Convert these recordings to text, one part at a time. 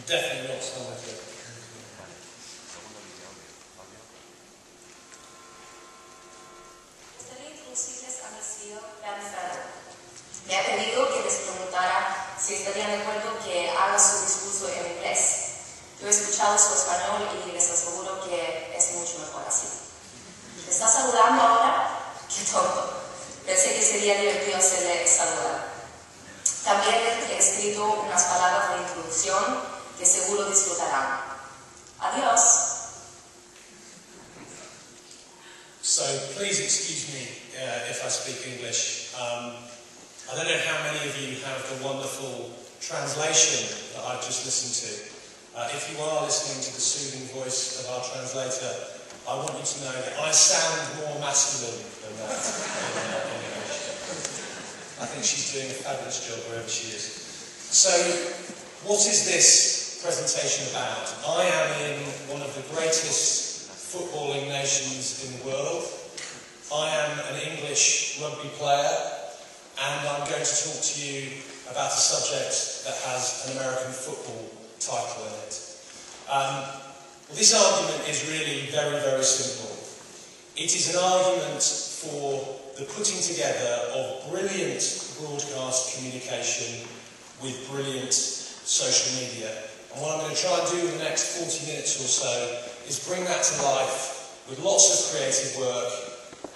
definitely not someone who... Me ha pedido que les preguntara si estarían de acuerdo que haga su discurso en inglés. Yo he escuchado su español y les aseguro que es mucho mejor así. ¿Me está saludando ahora? ¡Qué tonto! Pensé que sería divertido hacerle saludar. También he escrito unas palabras de introducción que seguro disfrutarán. Adiós. So please excuse me if I speak English. I don't know how many of you have the wonderful translation that I've just listened to. If you are listening to the soothing voice of our translator, I want you to know that I sound more masculine than that in English. I think she's doing a fabulous job wherever she is. So, what is this presentation about? I am in one of the greatest footballing nations in the world. I am an English rugby player, and I'm going to talk to you about a subject that has an American football title in it. This argument is really very, very simple. It is an argument for the putting together of brilliant broadcast communication with brilliant social media. And what I'm going to try and do in the next 40 minutes or so is bring that to life with lots of creative work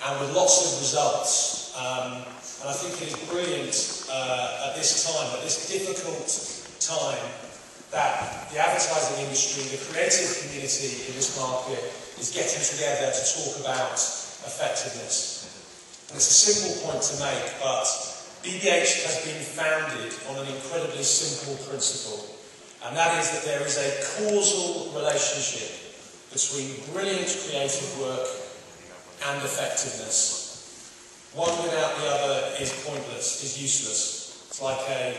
and with lots of results. And I think it is brilliant at this time, at this difficult time, that the advertising industry, the creative community in this market is getting together to talk about effectiveness. And it's a simple point to make, but BBH has been founded on an incredibly simple principle, and that is that there is a causal relationship between brilliant creative work and effectiveness. One without the other is pointless, is useless. It's like a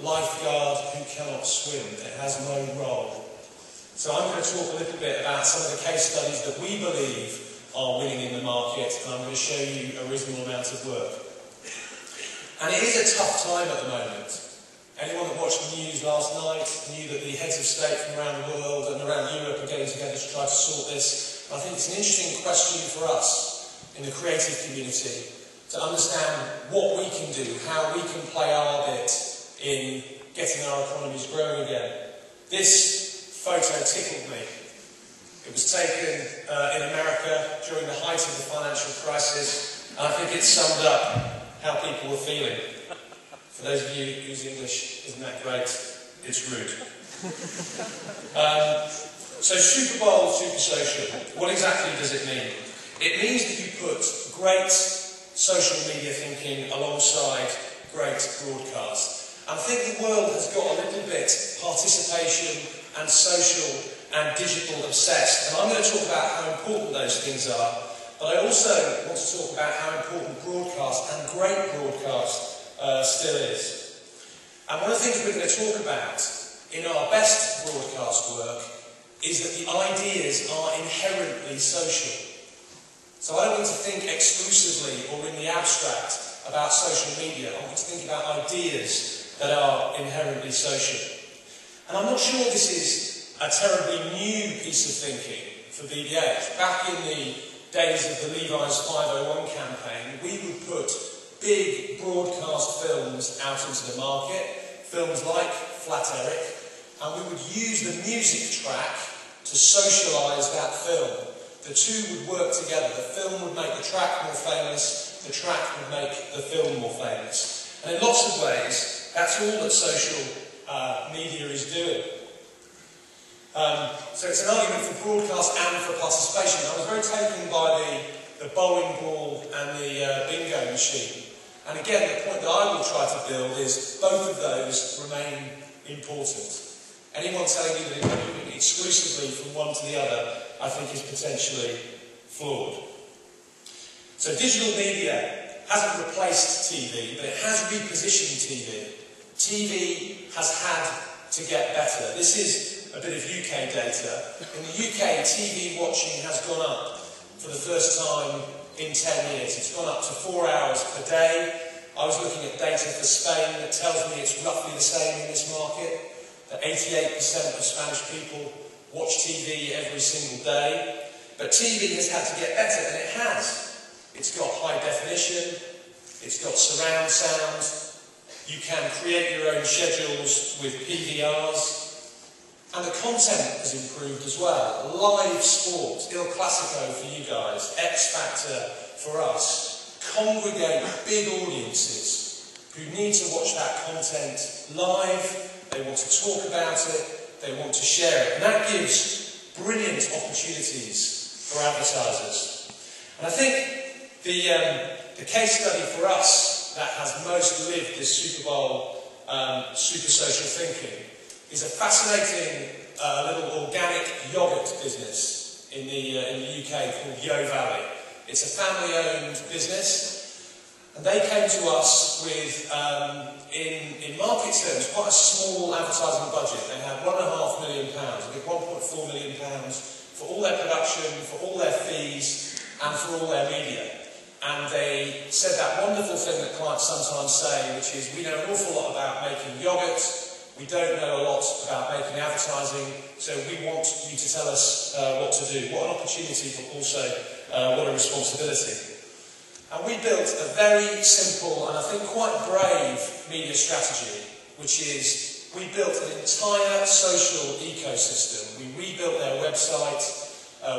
lifeguard who cannot swim. It has no role. So I'm going to talk a little bit about some of the case studies that we believe are winning in the market, and I'm going to show you a reasonable amount of work. And it is a tough time at the moment. Anyone that watched the news last night knew that the heads of state from around the world and around Europe are getting together to try to sort this. And I think it's an interesting question for us in the creative community to understand what we can do, how we can play our bit in getting our economies growing again. This photo tickled me. It was taken in America during the height of the financial crisis, and I think it summed up how people were feeling. For those of you whose English isn't that great, it's rude. So Super Bowl, Super Social, what exactly does it mean? It means that you put great social media thinking alongside great broadcast. I think the world has got a little bit participation and social and digital obsessed, and I'm going to talk about how important those things are, but I also want to talk about how important broadcast and great broadcast still is. And one of the things we're going to talk about in our best broadcast work is that the ideas are inherently social. So I don't want to think exclusively or in the abstract about social media. I want to think about ideas that are inherently social. And I'm not sure this is a terribly new piece of thinking for BBH. Back in the days of the Levi's 501 campaign, we would put big broadcast films out into the market, films like Flat Eric, and we would use the music track to socialise that film. The two would work together. The film would make the track more famous, the track would make the film more famous. And in lots of ways, that's all that social media is doing. So it's an argument for broadcast and for participation. I was very taken by the bowling ball and the bingo machine. And again, the point that I will try to build is both of those remain important. Anyone telling you that it can move exclusively from one to the other, I think is potentially flawed. So digital media hasn't replaced TV, but it has repositioned TV. TV has had to get better. This is a bit of UK data. In the UK, TV watching has gone up for the first time in 10 years. It's gone up to 4 hours per day. I was looking at data for Spain that tells me it's roughly the same in this market. that 88% of Spanish people watch TV every single day. But TV has had to get better, and it has. It's got high definition, it's got surround sound, you can create your own schedules with PVRs, and the content has improved as well. Live sport, Il Clasico for you guys, X Factor for us, congregate big audiences who need to watch that content live, they want to talk about it, they want to share it, and that gives brilliant opportunities for advertisers. And I think the case study for us that has most lived this Super Bowl super social thinking is a fascinating little organic yogurt business in the UK called Yo Valley. It's a family-owned business, and they came to us with, in market terms, quite a small advertising budget. They had £1.5 million, I think £1.4 million for all their production, for all their fees, and for all their media. And they said that wonderful thing that clients sometimes say, which is, we know an awful lot about making yogurt, we don't know a lot about making advertising, so we want you to tell us what to do. What an opportunity, but also what a responsibility. And we built a very simple and I think quite brave media strategy, which is we built an entire social ecosystem. We rebuilt their website,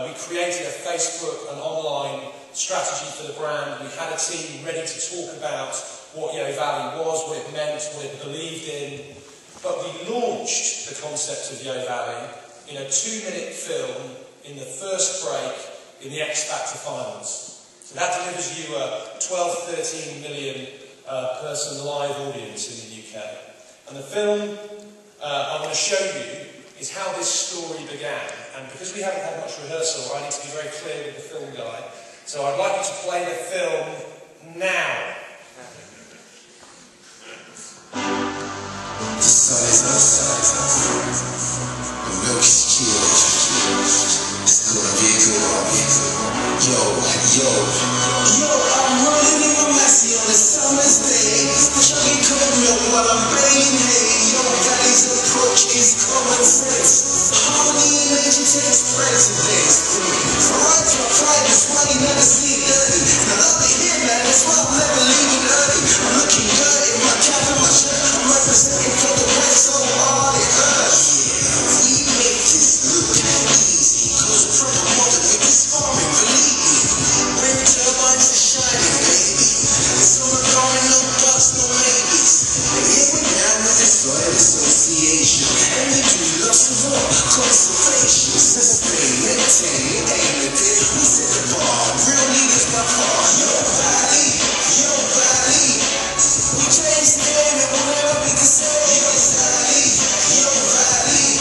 we created a Facebook and online strategy for the brand. We had a team ready to talk about what Yo Valley was, what it meant, what it believed in. But we launched the concept of Yo Valley in a 2-minute film in the first break in the X Factor finals. So that delivers you a 12-13 million person live audience in the UK. And the film I want to show you is how this story began. And because we haven't had much rehearsal, I need to be very clear with the film guy. So I'd like you to play the film now. The sun is up, the milk is chilled, it's gonna be good. Yo, I'm running in my messy on a summer's day, chugging cold milk while I'm banging hay. Yo, Valley's approach is common sense, harmony and nature takes precedence. Right to my pride, that's why you never sleep dirty. Now love it here, man, that's why I'm never leaving early. I'm looking good in my cap and my shirt, I'm representing for the West, so all it hurts. We make this look easy, cause we're from a mother with this farming, believe me. Wind turbines are shining, baby. It's on the garment, no buts, no maybes. And here we are with this Floyd Association, and we do lots of war, conservation, sustain, maintain, aim at it. We set the bar, real leaders by far. Yo Valley, we change the game and we'll never be the same. Yo Valley,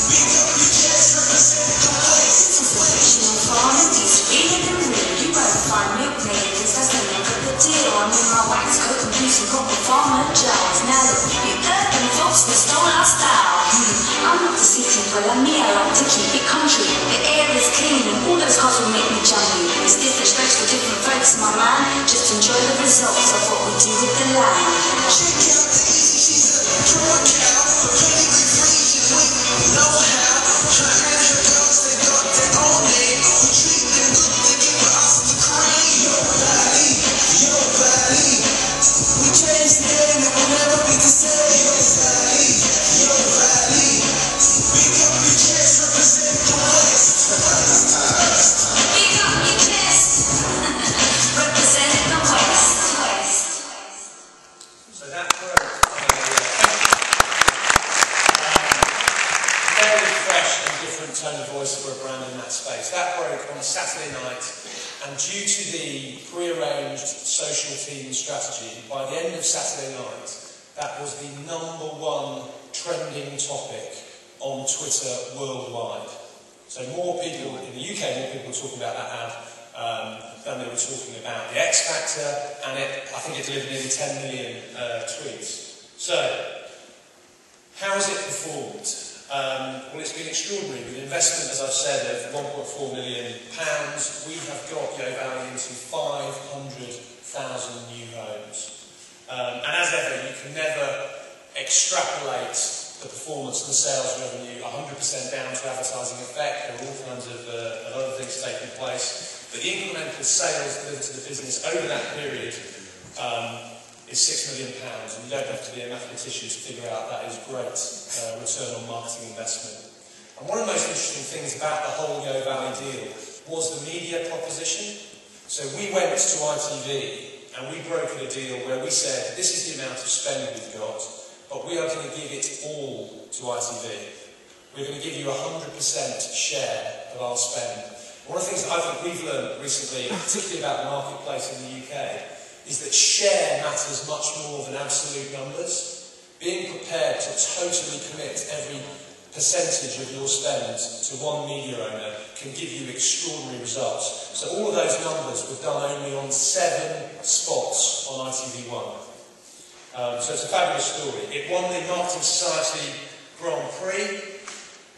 big up your chest, represent the place. Sensational farming, it's feeling and real. You better find milk makers, that's the make of the deal. I'm in my wax coat and juicing proper farmer jars. Now look, you urban folks that stole our style. I'm not the city dweller, me, I like to keep it country. The air is clean and all those cars will make me jumpy. It's different strokes for different folks, my man. Just enjoy the results of what we do with the land. Check out the easy, she's a drawn cow, a pedigree free, she's with know how. Her and her girls, they got their own name. We treat them good, they give us the cream. Yo Valley, we change the game and we'll never be the same. Yo Valley, big up your chest, represent the West. Big up your chest, represent the West. So that broke very fresh and different tone of voice for a brand in that space. That broke on a Saturday night, and due to the pre-arranged social team strategy, by the end of Saturday night, that was the #1 trending topic on Twitter worldwide. So more people in the UK, more people were talking about that ad than they were talking about the X Factor, and I think it delivered nearly 10 million tweets. So, how has it performed? Well, it's been extraordinary. With an investment, as I've said, of £1.4 million, we have got Yo Valley into 500,000 new homes. And as ever, you can never extrapolate the performance and the sales revenue, 100% down to advertising effect. There are all kinds of other things taking place. But the incremental sales delivered to the business over that period is £6 million, and you don't have to be a mathematician to figure out that is great return on marketing investment. And one of the most interesting things about the whole Yo Valley deal was the media proposition. So we went to ITV and we brokered a deal where we said, this is the amount of spend we've got, but we are going to give it all to ITV. We're going to give you 100% share of our spend. One of the things that I think we've learned recently, particularly about the marketplace in the UK, is that share matters much more than absolute numbers. Being prepared to totally commit every percentage of your spend to one media owner can give you extraordinary results. So all of those numbers were done only on 7 spots on ITV1. So it's a fabulous story. It won the Marketing Society Grand Prix,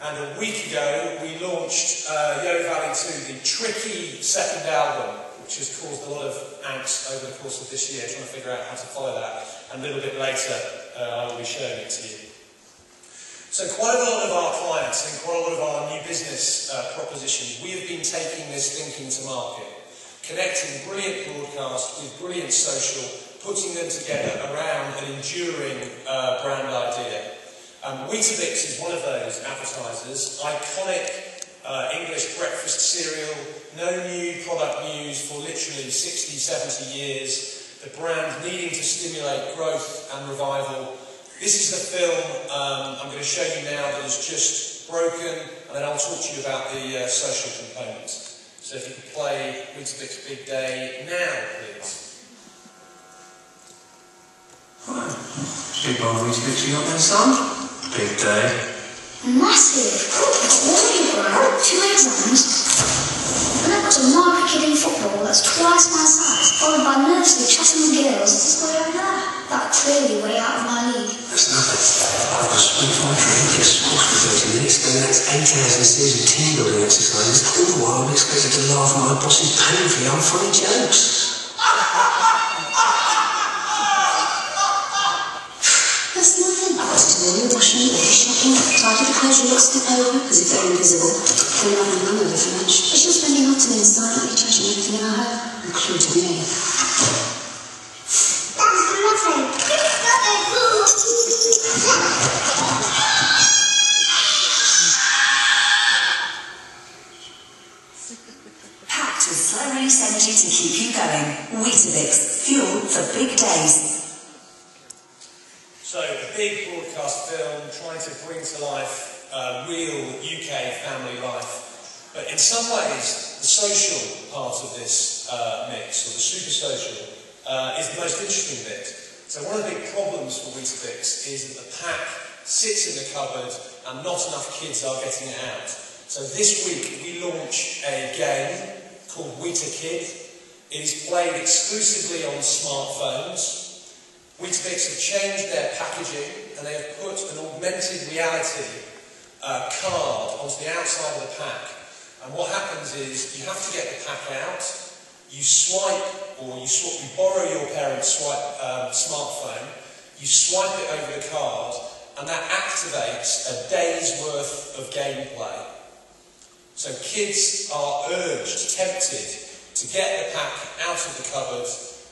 and a week ago we launched Yo Valley 2, the tricky second album, which has caused a lot of angst over the course of this year, trying to figure out how to follow that. And a little bit later, I will be showing it to you. So quite a lot of our clients and quite a lot of our new business propositions, we have been taking this thinking to market, connecting brilliant broadcast with brilliant social, putting them together around an enduring brand idea. Weetabix is one of those advertisers, iconic English breakfast cereal, no new product news for literally 60, 70 years, the brand needing to stimulate growth and revival. This is the film I'm going to show you now that is just broken, and then I'll talk to you about the social components. So if you could play Weetabix Big Day now, please. Right. Big bowl of Weetabix you got there, son? Big day. Massive! What are you, bro? 2 exams? And I've got a market-kidding football that's twice my size, followed by nursery chatting with girls at the school over there. That's clearly way out of my league. That's nothing. I've got sprint for training for sports for 30 minutes, then the next 8 hours in a series of team building exercises, all the while I'm expected to laugh at my boss's painfully unfunny jokes. That's nothing. You're washing your shopping, tidy the clothes you look slip over, as if they're invisible. Then you're having none of it for lunch. But she'll spend your afternoon silently judging everything in her home, including me. That's nothing. Packed with slow-release energy to keep you going. Weetabix, fuel for big days. So, a big broadcast film trying to bring to life real UK family life. But in some ways, the social part of this mix, or the super social, is the most interesting bit. So one of the big problems for Weetabix is that the pack sits in the cupboard and not enough kids are getting it out. So this week we launch a game called Weetakid. It is played exclusively on smartphones. Weetabix have changed their packaging and they have put an augmented reality card onto the outside of the pack. And what happens is you have to get the pack out, you swipe, or you borrow your parents' smartphone, you swipe it over the card, and that activates a day's worth of gameplay. So kids are urged, tempted, to get the pack out of the cupboard,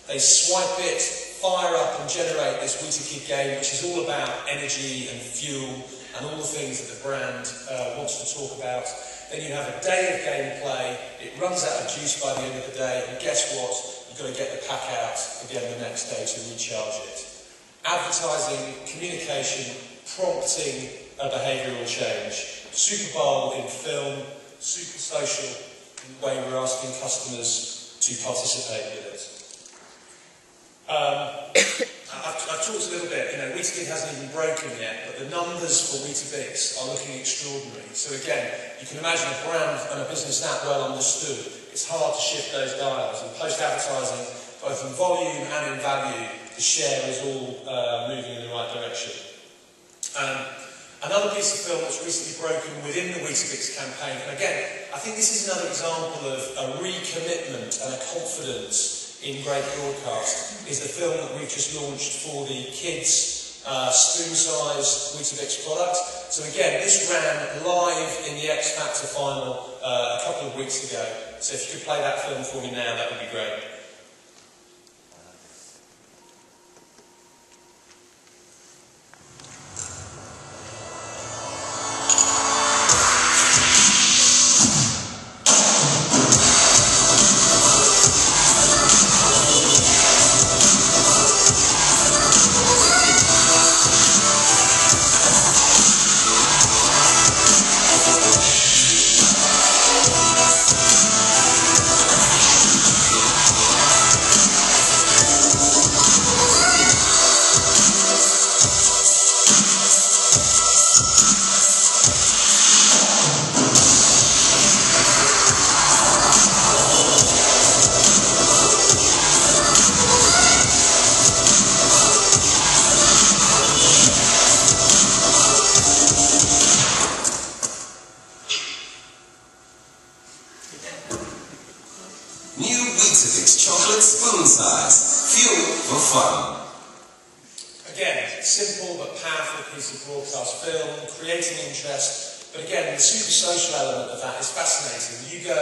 they swipe it, fire up and generate this Weetakid game, which is all about energy and fuel and all the things that the brand wants to talk about. Then you have a day of gameplay, it runs out of juice by the end of the day, and guess what? You've got to get the pack out again the next day to recharge it. Advertising, communication, prompting a behavioural change. Super Bowl in film, super social in the way we're asking customers to participate with it. I've talked a little bit, Weetakid hasn't even broken yet, but the numbers for Weetabix are looking extraordinary. So again, you can imagine a brand and a business that well understood, it's hard to shift those dials. And post-advertising, both in volume and in value, the share is all moving in the right direction. Another piece of film that's recently broken within the Weetabix campaign, and again, I think this is another example of a recommitment and a confidence in great broadcast, is the film that we've just launched for the kids spoon-sized Weetabix product. So again, this ran live in the X Factor final a couple of weeks ago. So if you could play that film for me now, that would be great. Simple but powerful piece of broadcast film, creating interest, but again, the super social element of that is fascinating. You go,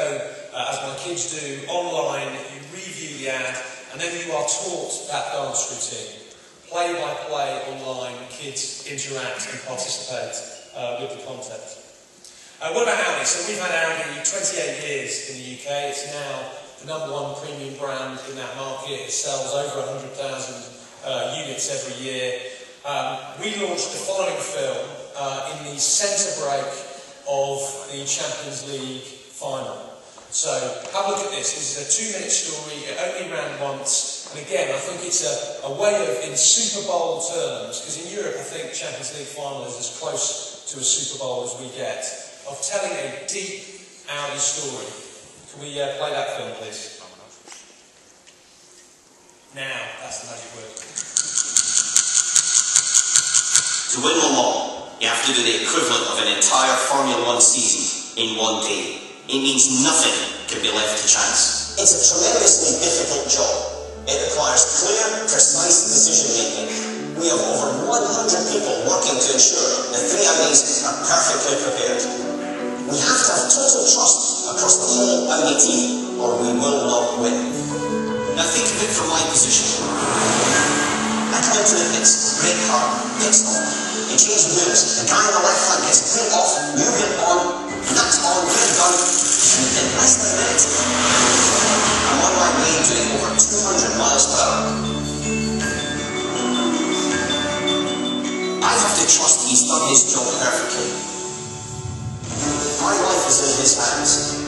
as my kids do, online, you review the ad, and then you are taught that dance routine. Play by play online, kids interact and participate with the content. What about Audi? So we've had Audi 28 years in the UK. It's now the #1 premium brand in that market. It sells over 100,000 units every year. We launched the following film in the centre break of the Champions League final. So have a look at this. This is a 2-minute story. It only ran once. And again, I think it's a way of, in Super Bowl terms, because in Europe I think Champions League final is as close to a Super Bowl as we get, of telling a deep Audi story. Can we play that film, please? Now, that's the magic word. To win Le Mans, you have to do the equivalent of an entire Formula 1 season in one day. It means nothing can be left to chance. It's a tremendously difficult job. It requires clear, precise decision-making. We have over 100 people working to ensure the 3 Audis are perfectly prepared. We have to have total trust across the whole Audi team, or we will not win. Now think of it from my position. I come into the pits, brake hard, pit stop. You change the wheels, the guy on the left flank gets clean off, you get on, nuts on, gear done, and within less than a minute, I'm on my way doing over 200 miles per hour. I have to trust he's done his job perfectly. My life is in his hands.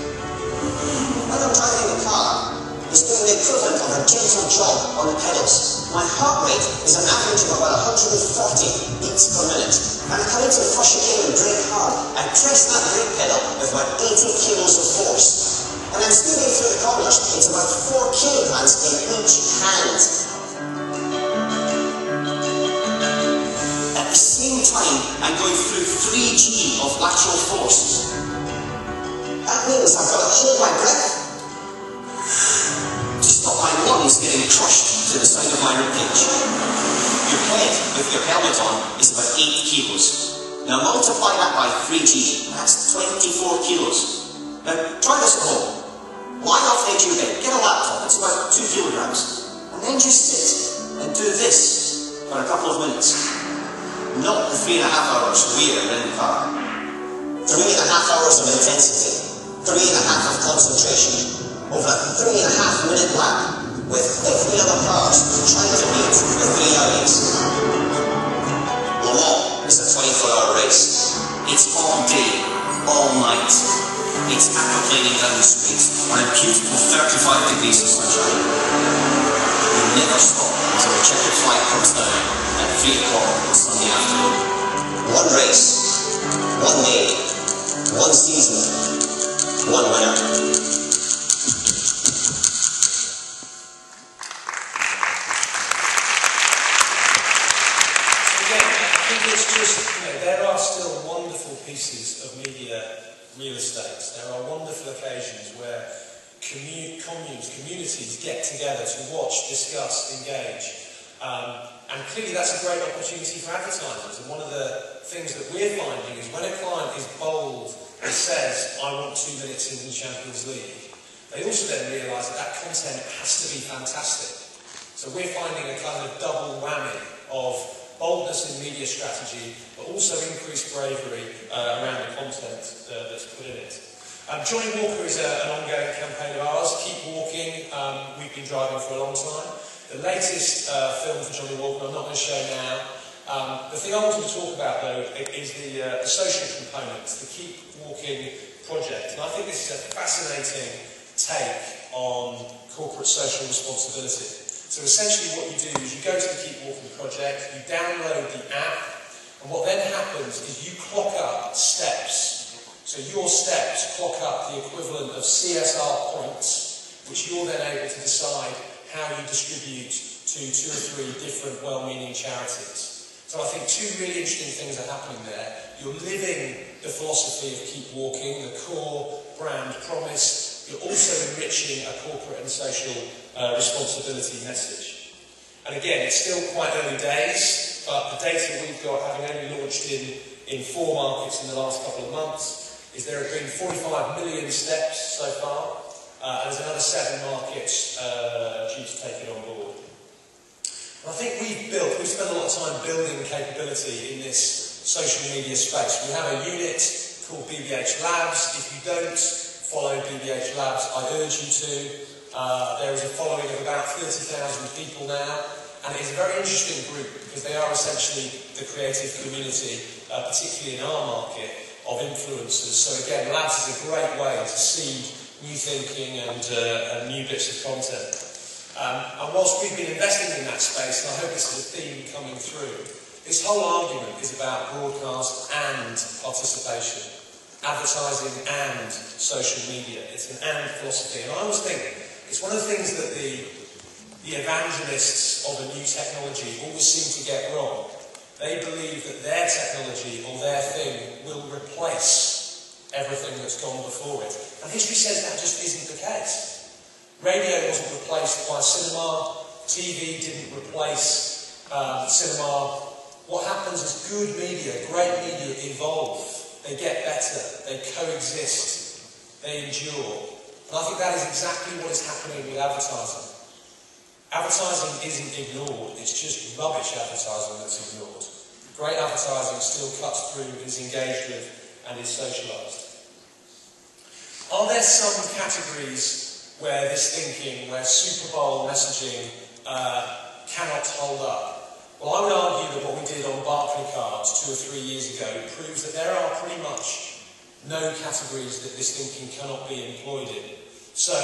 When I'm driving the car, he's doing the equivalent of a gentle job on the pedals. My heart rate is an average of about 140 beats per minute. I'm coming to the first chicane and brake hard. I press that brake pedal with about 80 kilos of force. And I'm speeding through the corners. It's about 4 kilograms in each hand. At the same time, I'm going through 3G of lateral force. That means I've got to hold my breath to stop my lungs getting crushed to the side of my ribcage. Your head, with your helmet on, is about 8 kilos. Now multiply that by 3G, that's 24 kilos. Now try this at home. Lie off the edge of your bed, get a laptop, it's about 2 kilograms. And then just sit and do this for a couple of minutes. Not the 3.5 hours we're in the car. 3.5 hours of intensity. 3.5 of concentration. Over a 3.5-minute lap with every other cars trying to beat the 3 Audis. Le Mans is a 24-hour race. It's all day, all night. It's aquaplaning down the streets on a beautiful 35 degrees of sunshine. You never stop until the checkered flight comes down at 3 o'clock on Sunday afternoon. One race, one day, one season, one winner. There are still wonderful pieces of media real estate. There are wonderful occasions where communities get together to watch, discuss, engage. And clearly that's a great opportunity for advertisers. And one of the things that we're finding is when a client is bold and says, I want 2 minutes in the Champions League, they also then realise that that content has to be fantastic. So we're finding a kind of double whammy of boldness in media strategy, but also increased bravery around the content that's put in it. Johnny Walker is an ongoing campaign of ours. Keep Walking, we've been driving for a long time. The latest film for Johnny Walker I'm not going to show now. The thing I wanted to talk about though is the social components, the Keep Walking project. And I think this is a fascinating take on corporate social responsibility. So essentially what you do is you go to the Keep Walking project, you download the app, and what then happens is you clock up steps. So your steps clock up the equivalent of CSR points, which you're then able to decide how you distribute to 2 or 3 different well-meaning charities. So I think 2 really interesting things are happening there. You're living the philosophy of Keep Walking, the core brand promise. You're also enriching a corporate and social responsibility message. And again, it's still quite early days, but the data we've got, having only launched in 4 markets in the last couple of months, is there have been 45 million steps so far, and there's another 7 markets due to take it on board. And I think we've spent a lot of time building capability in this social media space. We have a unit called BBH Labs. If you don't follow BBH Labs, I urge you to. There is a following of about 30,000 people now, and it is a very interesting group because they are essentially the creative community, particularly in our market, of influencers. So again, Labs is a great way to seed new thinking and new bits of content. And whilst we've been investing in that space, and I hope this is a theme coming through, this whole argument is about broadcast and participation, advertising and social media. It's an and philosophy. And I always think it's one of the things that the evangelists of a new technology always seem to get wrong. They believe that their technology or their thing will replace everything that's gone before it. And history says that just isn't the case. Radio wasn't replaced by cinema. TV didn't replace cinema. What happens is good media, great media evolve. They get better. They coexist. They endure. And I think that is exactly what is happening with advertising. Advertising isn't ignored, it's just rubbish advertising that's ignored. Great advertising still cuts through, is engaged with, and is socialised. Are there some categories where this thinking, where Super Bowl messaging cannot hold up? Well, I would argue that what we did on Barclaycards 2 or 3 years ago proves that there are pretty much no categories that this thinking cannot be employed in. So,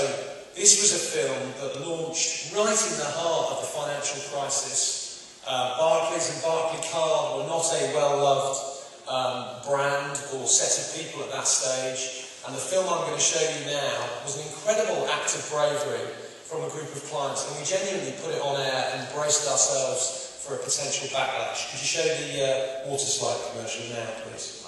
this was a film that launched right in the heart of the financial crisis. Barclays and Barclaycard were not a well-loved brand or set of people at that stage. And the film I'm going to show you now was an incredible act of bravery from a group of clients. And we genuinely put it on air and braced ourselves for a potential backlash. Could you show the water slide commercial now, please?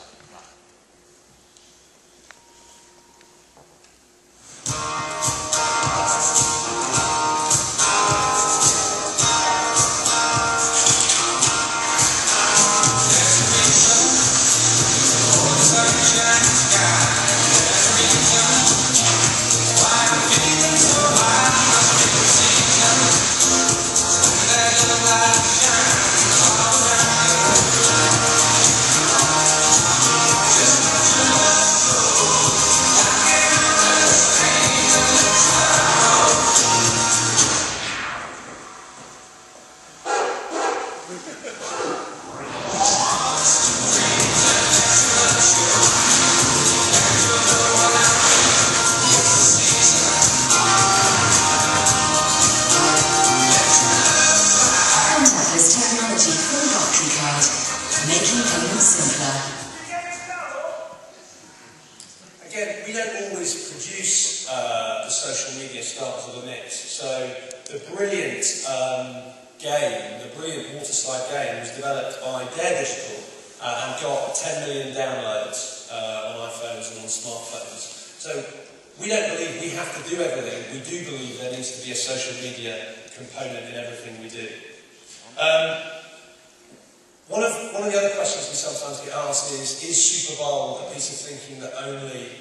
One of the other questions we sometimes get asked is Super Bowl a piece of thinking that only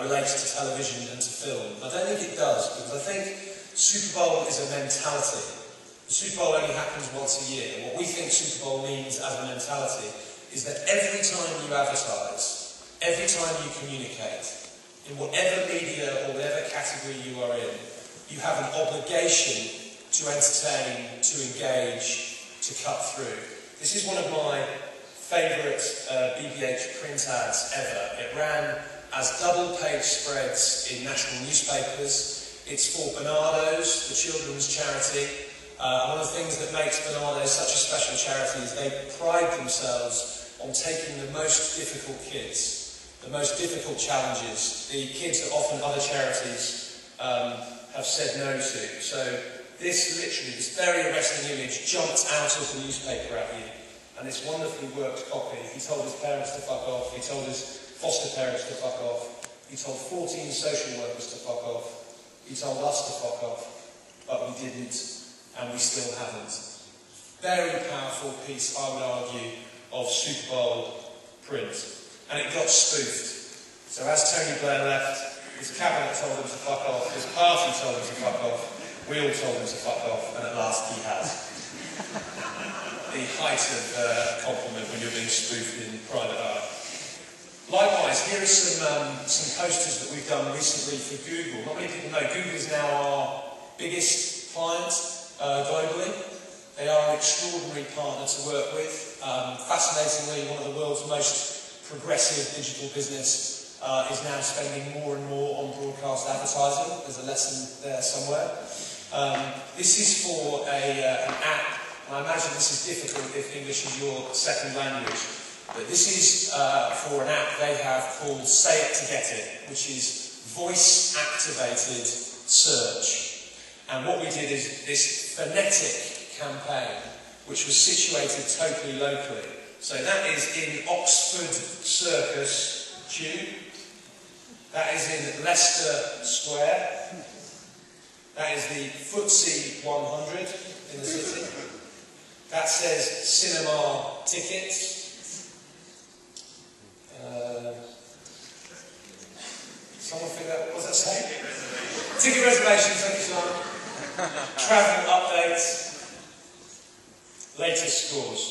relates to television and to film? I don't think it does, because I think Super Bowl is a mentality. The Super Bowl only happens once a year. What we think Super Bowl means as a mentality is that every time you advertise, every time you communicate, in whatever media or whatever category you are in, you have an obligation to entertain, to engage, to cut through. This is one of my favourite BBH print ads ever. It ran as double-page spreads in national newspapers. It's for Bernardo's, the children's charity. One of the things that makes Bernardo's such a special charity is they pride themselves on taking the most difficult kids, the most difficult challenges, the kids that often other charities have said no to. So this literally, this very arresting image jumped out of the newspaper at you, and this wonderfully worked copy. He told his parents to fuck off, he told his foster parents to fuck off, he told 14 social workers to fuck off, he told us to fuck off, but we didn't, and we still haven't. Very powerful piece, I would argue, of Super Bowl print, and it got spoofed. So as Tony Blair left, his cabinet told him to fuck off, his party told him to fuck off, we all told him to fuck off, and at last he has. The height of compliment when you're being spoofed in private eye. Likewise, here are some posters that we've done recently for Google. Not many people know Google is now our biggest client globally. They are an extraordinary partner to work with. Fascinatingly, one of the world's most progressive digital business is now spending more and more on broadcast advertising. There's a lesson there somewhere. This is for an app, and I imagine this is difficult if English is your second language, but this is for an app they have called Say It to Get It, which is voice-activated search. And what we did is this phonetic campaign, which was situated totally locally. So that is in Oxford Circus Tube, that is in Leicester Square, that is the FTSE 100 in the city. That says cinema tickets. Someone figure out, what does that say? Ticket reservations, thank you, Simon. Travel updates. Latest scores.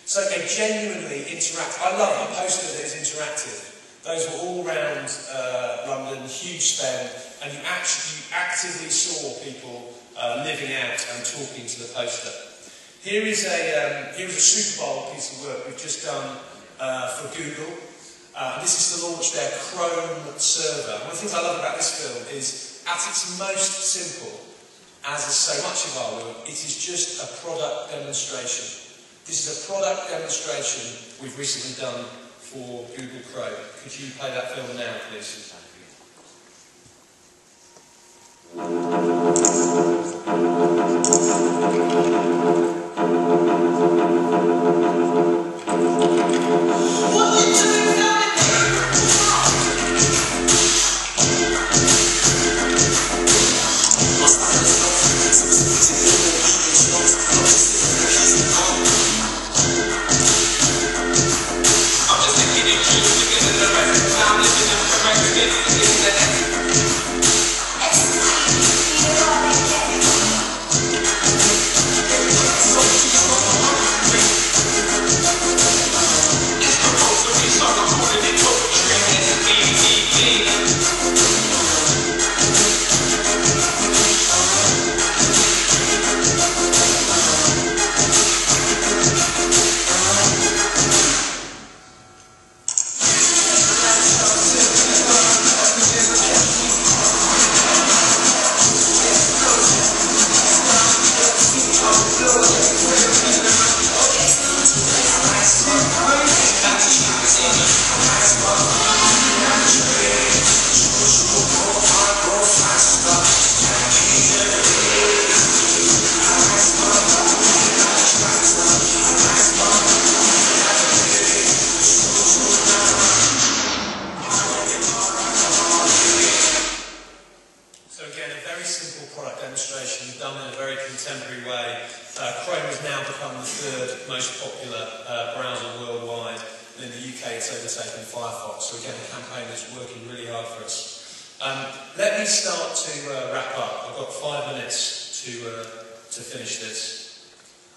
So they genuinely interact. I love a poster that is interactive. Those were all around London, huge spend, and you actively saw people living out and talking to the poster. Here is a Super Bowl piece of work we've just done for Google. This is to launch their Chrome server. One of the things I love about this film is, at its most simple, as is so much of our work, it is just a product demonstration. This is a product demonstration we've recently done for Google Chrome. Could you play that film now, please? I'm just thinking if you look at the rest, I'm living in correct. most popular browser worldwide, and in the UK it's overtaken Firefox. So again, a campaign that's working really hard for us. Let me start to wrap up. I've got 5 minutes to finish this.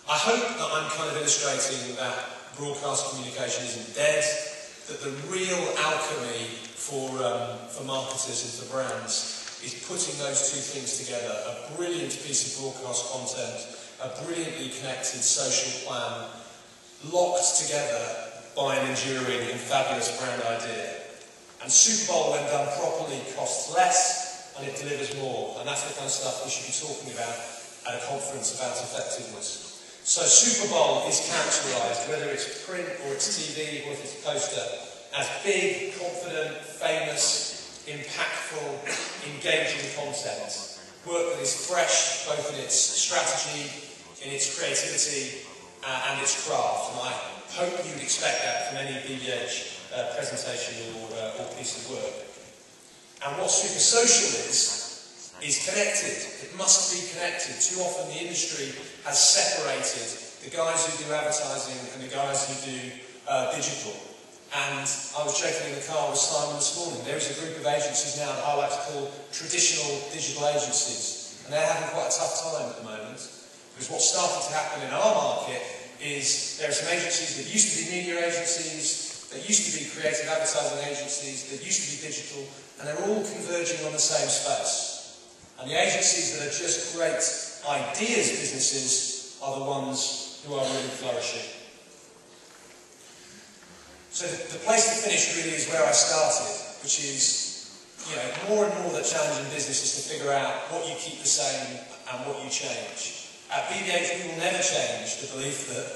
I hope that I'm kind of illustrating that broadcast communication isn't dead, that the real alchemy for marketers and for brands is putting those two things together: a brilliant piece of broadcast content, a brilliantly connected social plan, locked together by an enduring and fabulous brand idea. And Super Bowl, when done properly, costs less and it delivers more. And that's the kind of stuff we should be talking about at a conference about effectiveness. So Super Bowl is characterised, whether it's print or it's TV or if it's a poster, as big, confident, famous, impactful, engaging content. Work that is fresh, both in its strategy, in its creativity, and its craft. And I hope you would expect that from any BBH presentation or piece of work. And what super social is connected. It must be connected. Too often the industry has separated the guys who do advertising and the guys who do digital. And I was joking in the car with Simon this morning. There is a group of agencies now that I like to call traditional digital agencies. And they're having quite a tough time at the moment. Because what's starting to happen in our market is there are some agencies that used to be media agencies, that used to be creative advertising agencies, that used to be digital, and they're all converging on the same space. And the agencies that are just great ideas businesses are the ones who are really flourishing. So the place to finish really is where I started, which is, more and more the challenge in business is to figure out what you keep the same and what you change. At BBH, we will never change the belief that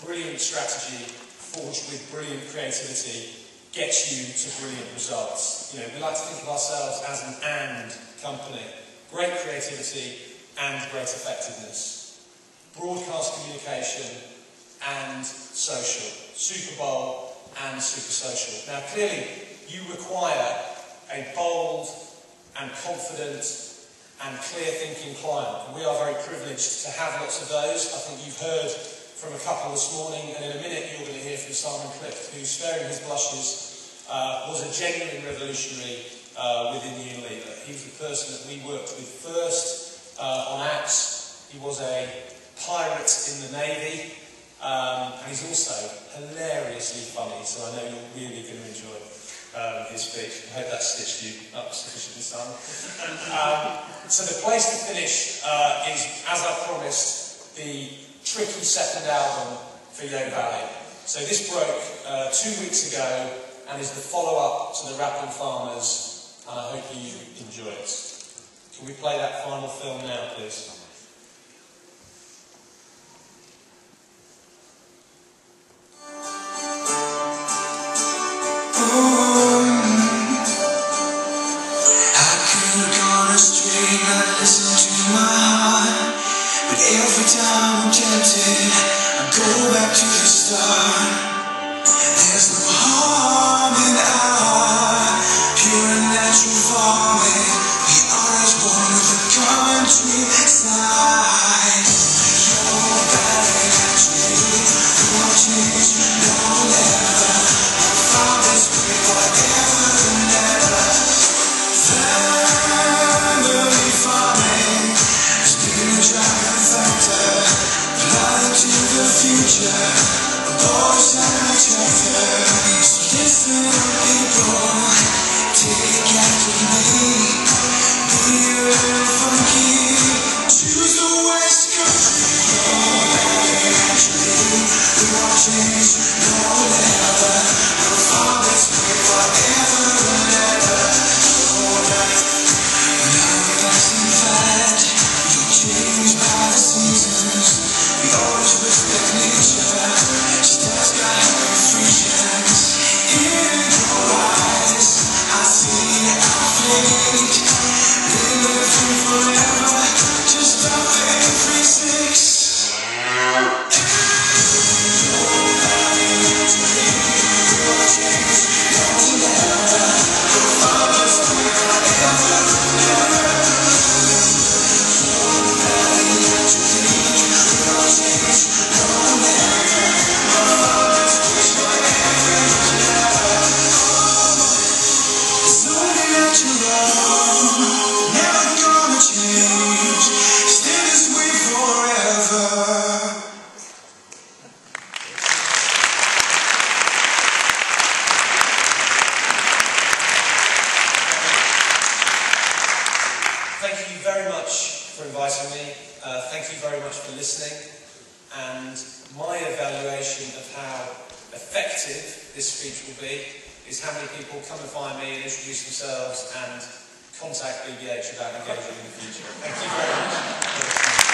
brilliant strategy forged with brilliant creativity gets you to brilliant results. We like to think of ourselves as an and company. Great creativity and great effectiveness. Broadcast communication and social. Super Bowl and super social. Now clearly you require a bold and confident and clear-thinking client. And we are very privileged to have lots of those. I think you've heard from a couple this morning, and in a minute you're going to hear from Simon Clift, who, sparing his blushes, was a genuine revolutionary within Unilever. He was the person that we worked with first on apps. He was a pirate in the Navy, and he's also hilariously funny, so I know you're really going to enjoy his speech. I hope that stitched you up sufficiently, Simon. So the place to finish is, as I promised, the tricky second album for Yo Valley. So this broke 2 weeks ago and is the follow-up to the Rapping Farmers, and I hope you enjoy it. Can we play that final film now, please? Every time I'm tempted, I go back to the start. There's no harm in our pure and natural farming. We are as one with the countryside. Your valley country, we won't change, no never. Our fathers pray forever and ever. Family farming has been a driving factor. Flying to the future, a boss and a tractor. So listen up, people, take after me. Be a little funky, choose the West Coast. Your valley country, we won't change, no never. Our fathers pray forever and ever. Alright, now we're passing flat. We don't change by the seasons. We always respect nature, just as God appreciates. In your eyes, I see our fate. Been living forever, just up every 6. Your valley country. inviting me. Thank you very much for listening. And my evaluation of how effective this speech will be is how many people come and find me and introduce themselves and contact BBH about engaging in the future. Thank you very much.